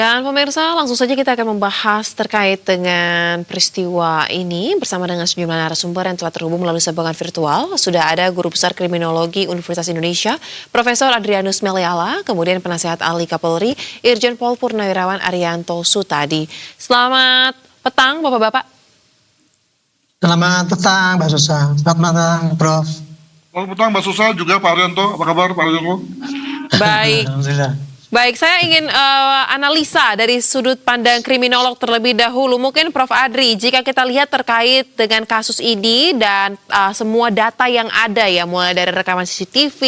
Dan pemirsa, langsung saja kita akan membahas terkait dengan peristiwa ini bersama dengan sejumlah narasumber yang telah terhubung melalui sambungan virtual. Sudah ada Guru Besar Kriminologi Universitas Indonesia, Profesor Adrianus Meliala, kemudian Penasehat Ahli Kapolri, Irjen Pol Purnawirawan Arianto Sutadi. Selamat petang, Bapak-Bapak. Selamat petang, Mbak Susa. Selamat petang, Prof. Selamat petang, Mbak Susa, juga Pak Arianto. Apa kabar, Pak Arianto? Baik. Alhamdulillah. Baik, saya ingin analisa dari sudut pandang kriminolog terlebih dahulu. Mungkin Prof. Adri, jika kita lihat terkait dengan kasus ini dan semua data yang ada ya, mulai dari rekaman CCTV,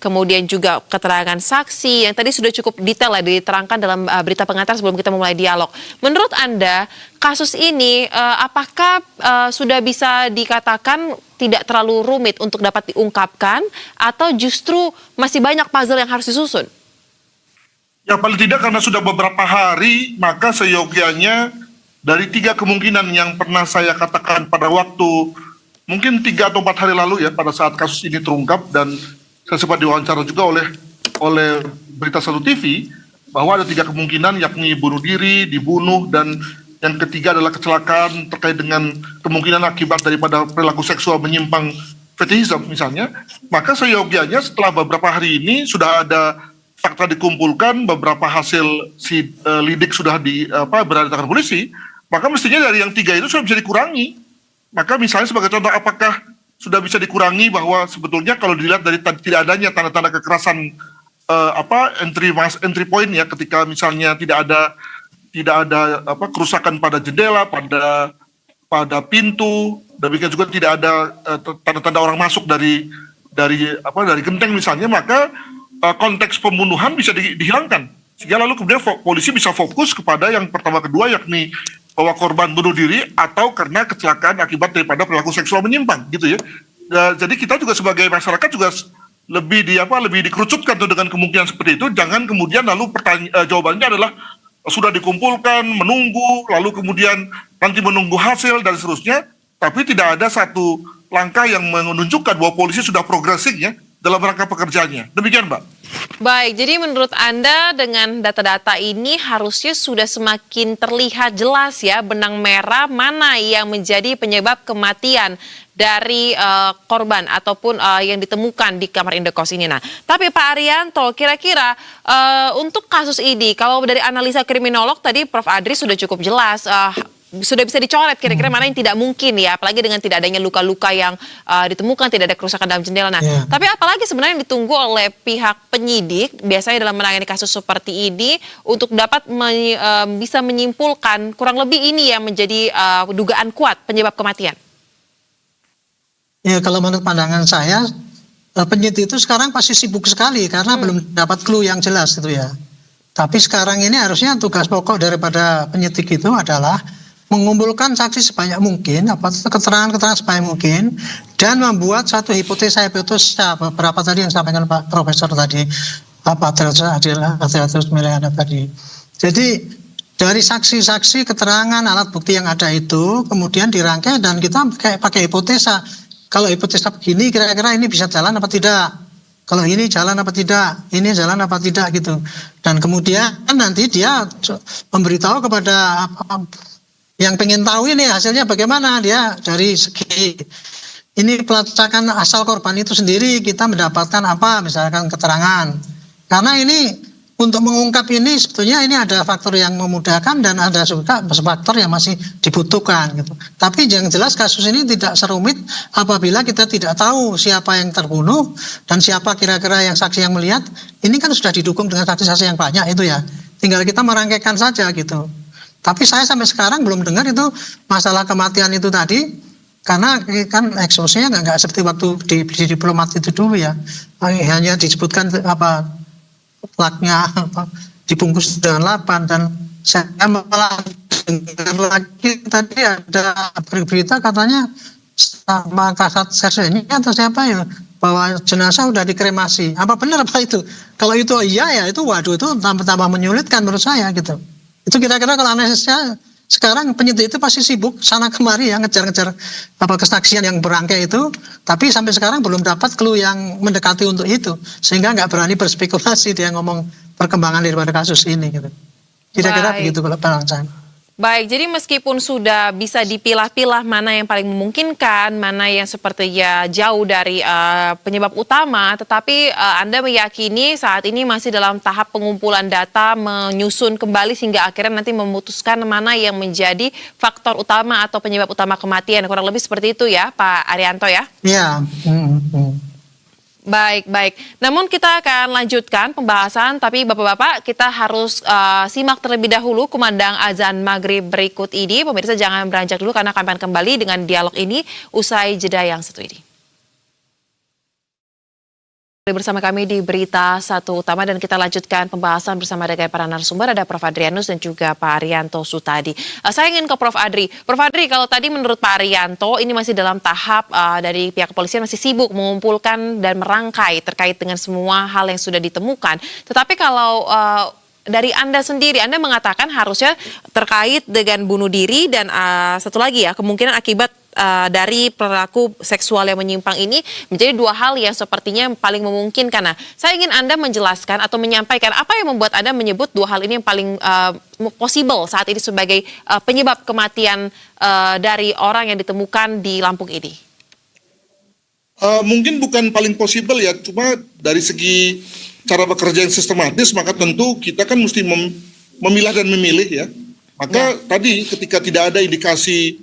kemudian juga keterangan saksi, yang tadi sudah cukup detail ya diterangkan dalam berita pengantar sebelum kita memulai dialog. Menurut Anda, kasus ini apakah sudah bisa dikatakan tidak terlalu rumit untuk dapat diungkapkan, atau justru masih banyak puzzle yang harus disusun? Ya paling tidak karena sudah beberapa hari, maka seyogianya dari 3 kemungkinan yang pernah saya katakan pada waktu mungkin 3 atau 4 hari lalu ya, pada saat kasus ini terungkap dan saya sempat diwawancara juga oleh Berita 1 TV, bahwa ada 3 kemungkinan, yakni bunuh diri, dibunuh, dan yang ketiga adalah kecelakaan terkait dengan kemungkinan akibat daripada perilaku seksual menyimpang fetishisme misalnya. Maka seyogianya setelah beberapa hari ini sudah ada fakta dikumpulkan, beberapa hasil lidik sudah berada di tangan polisi, maka mestinya dari yang 3 itu sudah bisa dikurangi. Maka misalnya sebagai contoh, apakah sudah bisa dikurangi bahwa sebetulnya kalau dilihat dari tidak adanya tanda-tanda kekerasan entry point ya, ketika misalnya tidak ada kerusakan pada jendela, pada pintu, demikian juga tidak ada tanda-tanda orang masuk dari genteng misalnya, maka konteks pembunuhan bisa dihilangkan. Sehingga lalu kemudian polisi bisa fokus kepada yang pertama kedua, yakni bahwa korban bunuh diri atau karena kecelakaan akibat daripada perilaku seksual menyimpang gitu ya. Jadi kita juga sebagai masyarakat juga lebih dikerucutkan tuh dengan kemungkinan seperti itu. Jangan kemudian lalu jawabannya adalah sudah dikumpulkan, menunggu, lalu kemudian nanti menunggu hasil dan seterusnya, tapi tidak ada satu langkah yang menunjukkan bahwa polisi sudah progresif ya dalam rangka pekerjaannya. Demikian, Mbak. Baik, jadi menurut Anda dengan data-data ini harusnya sudah semakin terlihat jelas ya benang merah mana yang menjadi penyebab kematian dari korban ataupun yang ditemukan di kamar indekos ini. Nah, tapi Pak Arianto, kira-kira untuk kasus ini, kalau dari analisa kriminolog tadi Prof. Adri sudah cukup jelas, sudah bisa dicoret kira-kira mana yang tidak mungkin ya, apalagi dengan tidak adanya luka-luka yang ditemukan, tidak ada kerusakan dalam jendela. Nah, tapi apalagi sebenarnya yang ditunggu oleh pihak penyidik biasanya dalam menangani kasus seperti ini untuk dapat bisa menyimpulkan kurang lebih ini yang menjadi dugaan kuat penyebab kematian. Ya, kalau menurut pandangan saya, penyidik itu sekarang pasti sibuk sekali karena belum dapat clue yang jelas itu ya. Tapi sekarang ini harusnya tugas pokok daripada penyidik itu adalah mengumpulkan saksi sebanyak mungkin, keterangan-keterangan sebanyak mungkin, dan membuat satu hipotesa beberapa tadi yang disampaikan Pak Profesor tadi, Pak Adrianus Meliala tadi. Jadi dari saksi-saksi, keterangan, alat bukti yang ada itu kemudian dirangkai dan kita pakai hipotesa. Kalau hipotesa begini, kira-kira ini bisa jalan apa tidak? Kalau ini jalan apa tidak? Ini jalan apa tidak gitu. Dan kemudian nanti dia memberitahu kepada yang pengen tahu ini hasilnya bagaimana, dia dari segi ini pelacakan asal korban itu sendiri kita mendapatkan apa, misalkan keterangan. Karena ini untuk mengungkap ini sebetulnya ini ada faktor yang memudahkan dan ada juga faktor yang masih dibutuhkan gitu. Tapi yang jelas kasus ini tidak serumit apabila kita tidak tahu siapa yang terbunuh dan siapa kira-kira yang saksi yang melihat. Ini kan sudah didukung dengan saksi-saksi yang banyak itu ya. Tinggal kita merangkaikan saja gitu. Tapi saya sampai sekarang belum dengar itu masalah kematian itu tadi, karena kan eksosnya nggak seperti waktu di diplomat itu dulu ya, hanya disebutkan plaknya dibungkus dengan lapan, dan saya malah dengar lagi tadi ada berita katanya sama Kasat Sersennya atau siapa ya, bahwa jenazah udah dikremasi. Apa benar apa itu? Kalau itu iya ya, itu waduh, itu tambah menyulitkan menurut saya gitu. Itu kira-kira kalau analisisnya sekarang penyidik itu pasti sibuk sana kemari ya ngejar-ngejar kesaksian yang berangkai itu, tapi sampai sekarang belum dapat clue yang mendekati untuk itu, sehingga nggak berani berspekulasi dia ngomong perkembangan daripada kasus ini gitu. Kira-kira Baik. begitu kalau pandangan saya. Baik, jadi meskipun sudah bisa dipilah-pilah mana yang paling memungkinkan, mana yang sepertinya jauh dari penyebab utama, tetapi Anda meyakini saat ini masih dalam tahap pengumpulan data, menyusun kembali sehingga akhirnya nanti memutuskan mana yang menjadi faktor utama atau penyebab utama kematian. Kurang lebih seperti itu ya, Pak Arianto ya? Iya. Baik, baik. Namun kita akan lanjutkan pembahasan, tapi Bapak-Bapak kita harus simak terlebih dahulu kumandang azan maghrib berikut ini. Pemirsa jangan beranjak dulu karena kami akan kembali dengan dialog ini usai jeda yang satu ini. Bersama kami di Berita Satu Utama dan kita lanjutkan pembahasan bersama dengan para narasumber, ada Prof. Adrianus dan juga Pak Arianto Sutadi. Saya ingin ke Prof. Adri. Prof. Adri, kalau tadi menurut Pak Arianto ini masih dalam tahap dari pihak kepolisian masih sibuk mengumpulkan dan merangkai terkait dengan semua hal yang sudah ditemukan. Tetapi kalau dari Anda sendiri, Anda mengatakan harusnya terkait dengan bunuh diri dan satu lagi ya, kemungkinan akibat dari perilaku seksual yang menyimpang ini menjadi dua hal yang sepertinya paling memungkinkan. Nah, saya ingin Anda menjelaskan atau menyampaikan apa yang membuat Anda menyebut dua hal ini yang paling possible saat ini sebagai penyebab kematian dari orang yang ditemukan di Lampung ini. Mungkin bukan paling possible ya, cuma dari segi cara bekerja yang sistematis, maka tentu kita kan mesti memilah dan memilih ya. Maka tadi ketika tidak ada indikasi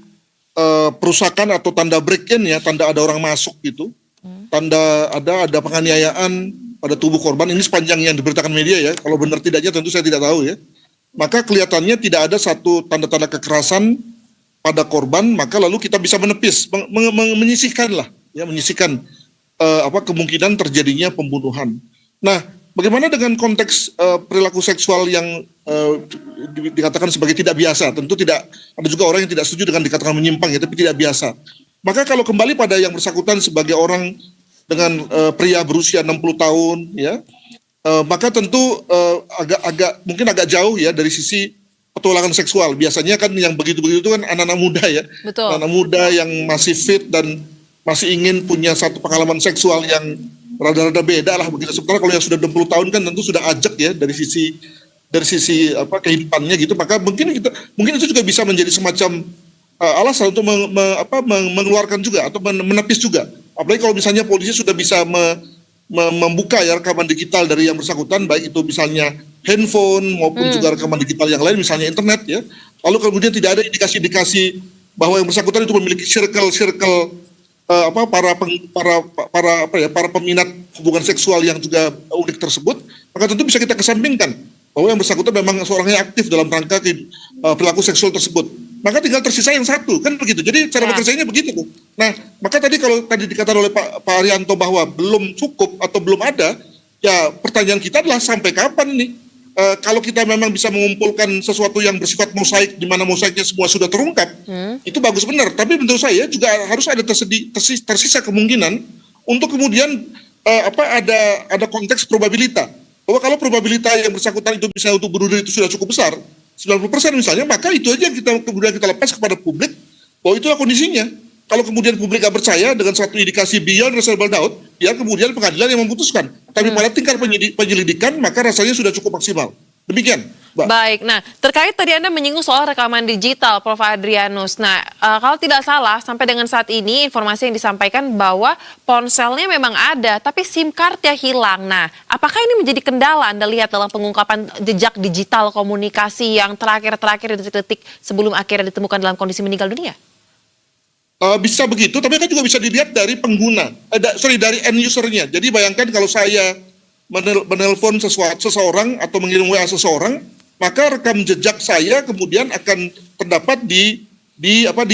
perusakan atau tanda break-in ya, tanda ada orang masuk gitu, tanda ada penganiayaan pada tubuh korban, ini sepanjang yang diberitakan media ya, kalau benar tidaknya tentu saya tidak tahu ya, maka kelihatannya tidak ada satu tanda-tanda kekerasan pada korban, maka lalu kita bisa menepis, menyisihkan lah, ya menyisihkan kemungkinan terjadinya pembunuhan. Nah, bagaimana dengan konteks perilaku seksual yang dikatakan sebagai tidak biasa? Tentu tidak, ada juga orang yang tidak setuju dengan dikatakan menyimpang ya, tapi tidak biasa. Maka kalau kembali pada yang bersangkutan sebagai orang dengan pria berusia 60 tahun ya, maka tentu mungkin agak jauh ya dari sisi petualangan seksual. Biasanya kan yang begitu-begitu itu kan anak-anak muda ya. Betul. Anak muda yang masih fit dan masih ingin punya satu pengalaman seksual yang rada-rada beda lah begitu. Sementara kalau yang sudah 60 tahun kan tentu sudah ajak ya dari sisi kehidupannya gitu. Maka mungkin itu juga bisa menjadi semacam alasan untuk mengeluarkan juga atau menepis juga. Apalagi kalau misalnya polisi sudah bisa membuka ya rekaman digital dari yang bersangkutan, baik itu misalnya handphone maupun juga rekaman digital yang lain, misalnya internet ya. Lalu kemudian tidak ada indikasi-indikasi bahwa yang bersangkutan itu memiliki circle para peminat hubungan seksual yang juga unik tersebut, maka tentu bisa kita kesampingkan bahwa yang bersangkutan memang seorang yang aktif dalam rangka perilaku seksual tersebut. Maka tinggal tersisa yang satu, kan begitu. Jadi cara bekerjanya begitu tuh. Nah, maka kalau tadi dikatakan oleh Pak Arianto bahwa belum cukup atau belum ada, ya pertanyaan kita adalah sampai kapan nih? Kalau kita memang bisa mengumpulkan sesuatu yang bersifat mosaik, di mana mosaiknya semua sudah terungkap, itu bagus benar. Tapi menurut saya juga harus ada tersisa kemungkinan untuk kemudian ada konteks probabilitas. Bahwa kalau probabilitas yang bersangkutan itu bisa untuk bunuh diri itu sudah cukup besar, 90% misalnya, maka itu aja yang kemudian kita lepas kepada publik bahwa itulah kondisinya. Kalau kemudian publik gak percaya dengan suatu indikasi beyond reasonable doubt, ya kemudian pengadilan yang memutuskan. Tapi pada tingkat penyelidikan, maka rasanya sudah cukup maksimal. Demikian, Mbak. Baik, nah terkait tadi Anda menyinggung soal rekaman digital, Prof. Adrianus. Nah, kalau tidak salah, sampai dengan saat ini informasi yang disampaikan bahwa ponselnya memang ada, tapi SIM card-nya hilang. Nah, apakah ini menjadi kendala Anda lihat dalam pengungkapan jejak digital komunikasi yang terakhir detik-detik sebelum akhirnya ditemukan dalam kondisi meninggal dunia? Bisa begitu, tapi kan juga bisa dilihat dari pengguna, dari end usernya. Jadi bayangkan kalau saya menelpon seseorang atau mengirim WA seseorang, maka rekam jejak saya kemudian akan terdapat di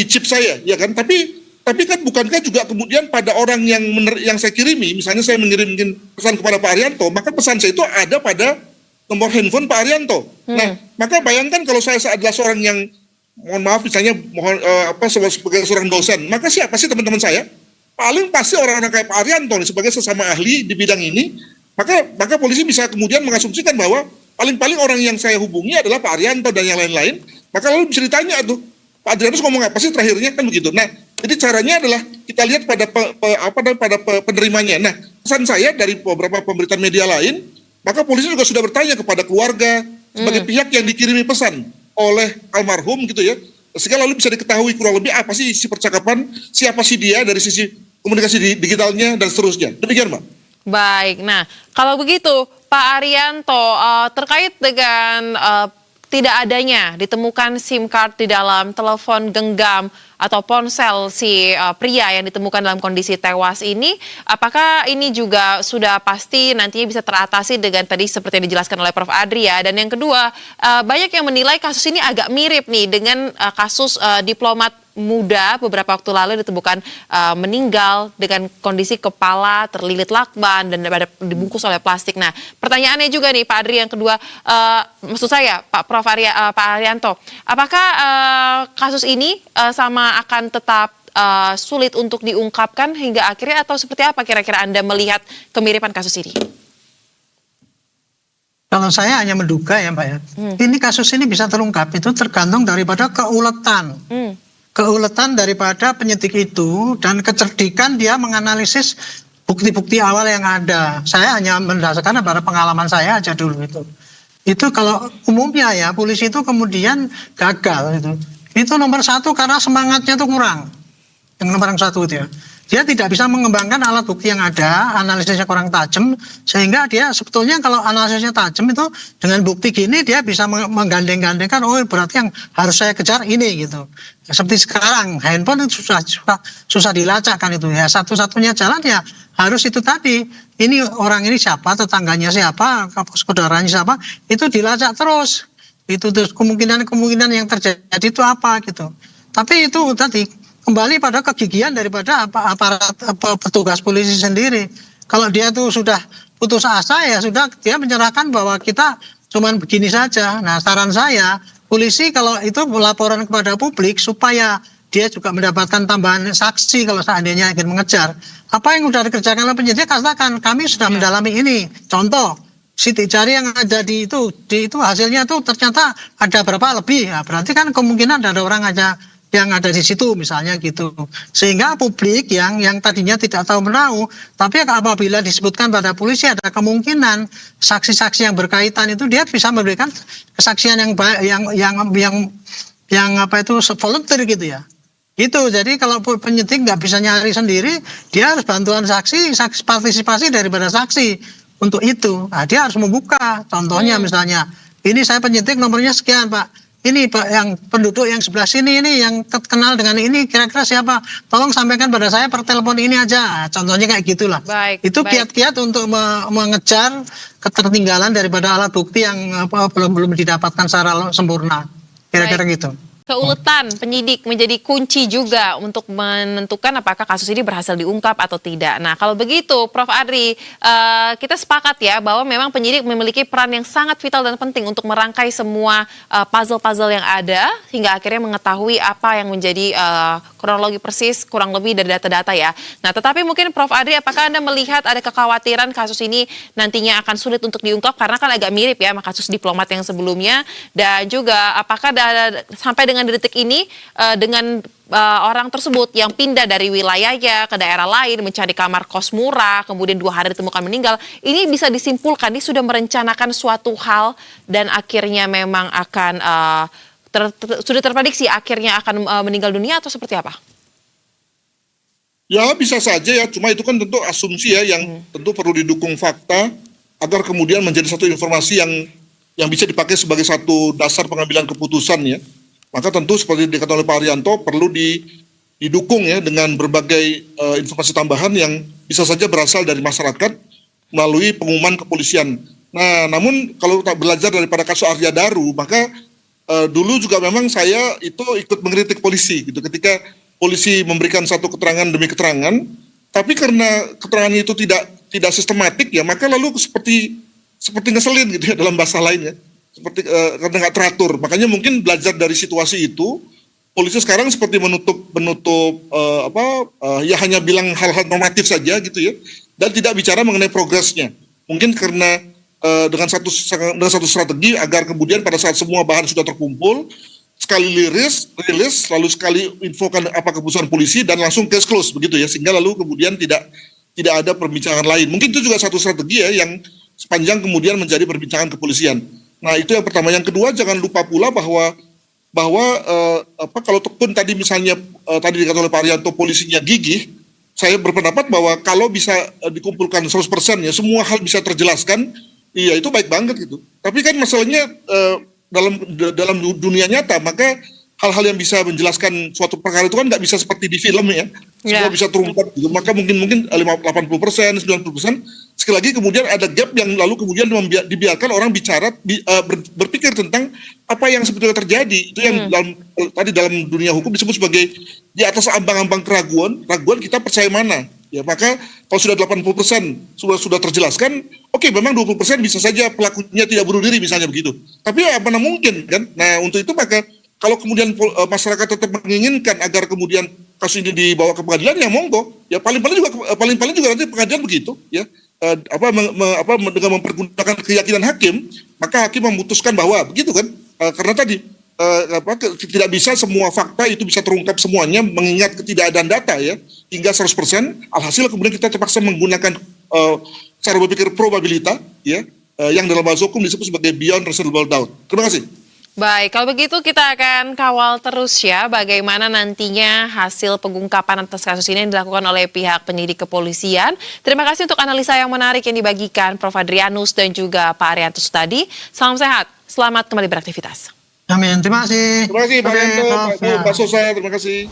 chip saya, ya kan? Tapi kan bukankah juga kemudian pada orang yang saya kirimi, misalnya saya mengirimkan pesan kepada Pak Arianto, maka pesan saya itu ada pada nomor handphone Pak Arianto. Nah, maka bayangkan kalau saya adalah seorang yang mohon maaf misalnya sebagai seorang dosen, maka siapa sih teman-teman saya? Paling pasti orang-orang kayak Pak Arianto nih, sebagai sesama ahli di bidang ini, maka polisi bisa kemudian mengasumsikan bahwa paling-paling orang yang saya hubungi adalah Pak Arianto dan yang lain-lain, maka lalu bisa ditanya tuh, Pak Adrianus ngomong apa sih terakhirnya, kan begitu. Nah, jadi caranya adalah kita lihat pada penerimanya. Nah, pesan saya dari beberapa pemberitaan media lain, maka polisi juga sudah bertanya kepada keluarga, sebagai pihak yang dikirimi pesan oleh almarhum gitu ya, sehingga lalu bisa diketahui kurang lebih apa sih isi percakapan, siapa sih dia dari sisi komunikasi digitalnya dan seterusnya. Demikian, Mbak. Baik, nah kalau begitu Pak Arianto, terkait dengan tidak adanya ditemukan SIM card di dalam telepon genggam atau ponsel si pria yang ditemukan dalam kondisi tewas ini, apakah ini juga sudah pasti nantinya bisa teratasi dengan tadi seperti yang dijelaskan oleh Prof. Adri ya? Dan yang kedua, banyak yang menilai kasus ini agak mirip nih dengan kasus diplomat muda beberapa waktu lalu ditemukan meninggal dengan kondisi kepala terlilit lakban dan dibungkus oleh plastik. Nah, pertanyaannya juga nih Pak Adri yang kedua, maksud saya Pak Arianto, apakah kasus ini sama akan tetap sulit untuk diungkapkan hingga akhirnya atau seperti apa kira-kira Anda melihat kemiripan kasus ini? Kalau saya hanya menduga ya Mbak ya, ini kasus ini bisa terungkap itu tergantung daripada keuletan. Keuletan daripada penyidik itu dan kecerdikan dia menganalisis bukti-bukti awal yang ada. Saya hanya mendasarkan pada pengalaman saya aja dulu itu. Itu kalau umumnya ya polisi itu kemudian gagal itu. Itu nomor satu karena semangatnya itu kurang. Yang nomor satu itu ya. Dia tidak bisa mengembangkan alat bukti yang ada, analisisnya kurang tajam, sehingga dia sebetulnya kalau analisisnya tajam itu dengan bukti gini dia bisa menggandeng-gandengkan, oh berarti yang harus saya kejar ini gitu. Ya, seperti sekarang handphone itu susah dilacak kan itu ya. Satu-satunya jalan ya harus itu tadi. Ini orang ini siapa, tetangganya siapa, saudaranya siapa, itu dilacak terus. Itu terus kemungkinan yang terjadi itu apa gitu. Tapi itu tadi kembali pada kegigihan daripada aparat petugas polisi sendiri. Kalau dia tuh sudah putus asa ya sudah dia menyerahkan bahwa kita cuman begini saja. Nah, saran saya polisi kalau itu laporan kepada publik supaya dia juga mendapatkan tambahan saksi kalau seandainya ingin mengejar. Apa yang sudah dikerjakan oleh penyidik, katakan kami sudah mendalami ini. Contoh sidik jari yang ada di itu hasilnya itu ternyata ada berapa lebih. Nah, berarti kan kemungkinan ada orang aja yang ada di situ misalnya gitu, sehingga publik yang tadinya tidak tahu menahu, tapi apabila disebutkan pada polisi ada kemungkinan saksi-saksi yang berkaitan itu dia bisa memberikan kesaksian yang apa itu volunteer gitu ya. Gitu. Jadi kalau penyidik nggak bisa nyari sendiri, dia harus bantuan saksi partisipasi daripada saksi untuk itu. Nah, dia harus membuka. Contohnya misalnya, ini saya penyidik nomornya sekian Pak. Ini Pak yang penduduk yang sebelah sini ini yang kenal dengan ini kira-kira siapa? Tolong sampaikan pada saya per telepon ini aja. Nah, contohnya kayak gitulah. Itu kiat-kiat untuk mengejar ketertinggalan daripada alat bukti yang belum didapatkan secara sempurna. Kira-kira gitu. Keuletan penyidik menjadi kunci juga untuk menentukan apakah kasus ini berhasil diungkap atau tidak. Nah, kalau begitu, Prof. Adri, kita sepakat ya bahwa memang penyidik memiliki peran yang sangat vital dan penting untuk merangkai semua puzzle-puzzle yang ada hingga akhirnya mengetahui apa yang menjadi kronologi persis kurang lebih dari data-data ya. Nah, tetapi mungkin Prof. Adri, apakah Anda melihat ada kekhawatiran kasus ini nantinya akan sulit untuk diungkap karena kan agak mirip ya sama kasus diplomat yang sebelumnya, dan juga apakah sampai dengan detik ini dengan orang tersebut yang pindah dari wilayahnya ke daerah lain mencari kamar kos murah kemudian 2 hari ditemukan meninggal, ini bisa disimpulkan dia sudah merencanakan suatu hal dan akhirnya memang akan sudah terprediksi akhirnya akan meninggal dunia atau seperti apa? Ya bisa saja ya, cuma itu kan tentu asumsi ya yang tentu perlu didukung fakta agar kemudian menjadi satu informasi yang bisa dipakai sebagai satu dasar pengambilan keputusan ya. Maka tentu seperti dikatakan oleh Pak Arianto perlu didukung ya dengan berbagai informasi tambahan yang bisa saja berasal dari masyarakat melalui pengumuman kepolisian. Nah, namun kalau tak belajar daripada kasus Arya Daru, maka dulu juga memang saya itu ikut mengkritik polisi gitu ketika polisi memberikan satu keterangan demi keterangan, tapi karena keterangan itu tidak sistematik ya, maka lalu seperti ngeselin gitu ya dalam bahasa lain ya. Seperti karena nggak teratur, makanya mungkin belajar dari situasi itu, polisi sekarang seperti menutup ya hanya bilang hal-hal normatif saja gitu ya, dan tidak bicara mengenai progresnya. Mungkin karena dengan satu strategi agar kemudian pada saat semua bahan sudah terkumpul, sekali rilis, lalu sekali infokan apa keputusan polisi dan langsung case close begitu ya, sehingga lalu kemudian tidak ada perbincangan lain. Mungkin itu juga satu strategi ya yang sepanjang kemudian menjadi perbincangan kepolisian. Nah, itu yang pertama. Yang kedua, jangan lupa pula bahwa kalau pun tadi misalnya tadi dikatakan oleh Pak Arianto polisinya gigih, saya berpendapat bahwa kalau bisa dikumpulkan 100% ya semua hal bisa terjelaskan, iya itu baik banget gitu. Tapi kan masalahnya dalam dunia nyata, maka hal-hal yang bisa menjelaskan suatu perkara itu kan nggak bisa seperti di film ya. Semua bisa terungkap gitu. Maka mungkin 80%, 90%. Sekali lagi kemudian ada gap yang lalu kemudian dibiarkan orang bicara berpikir tentang apa yang sebetulnya terjadi. Itu yang dalam dunia hukum disebut sebagai di atas ambang-ambang keraguan kita percaya mana. Ya, maka kalau sudah 80% sudah terjelaskan, oke, memang 20% bisa saja pelakunya tidak bunuh diri misalnya begitu. Tapi ya mana mungkin kan? Nah, untuk itu maka kalau kemudian masyarakat tetap menginginkan agar kemudian kasus ini dibawa ke pengadilan, ya monggo. Ya paling-paling juga nanti pengadilan begitu, ya. Dengan mempergunakan keyakinan hakim, maka hakim memutuskan bahwa begitu kan? Karena tadi tidak bisa semua fakta itu bisa terungkap semuanya mengingat ketidakadaan data ya hingga 100%. Alhasil kemudian kita terpaksa menggunakan cara berpikir probabilitas ya yang dalam bahasa hukum disebut sebagai beyond reasonable doubt. Terima kasih. Baik, kalau begitu kita akan kawal terus ya bagaimana nantinya hasil pengungkapan atas kasus ini yang dilakukan oleh pihak penyidik kepolisian. Terima kasih untuk analisa yang menarik yang dibagikan Prof. Adrianus dan juga Pak Arianto tadi. Salam sehat, selamat kembali beraktivitas. Amin, terima kasih. Terima kasih Pak Arianto, Pak Sosa, terima kasih.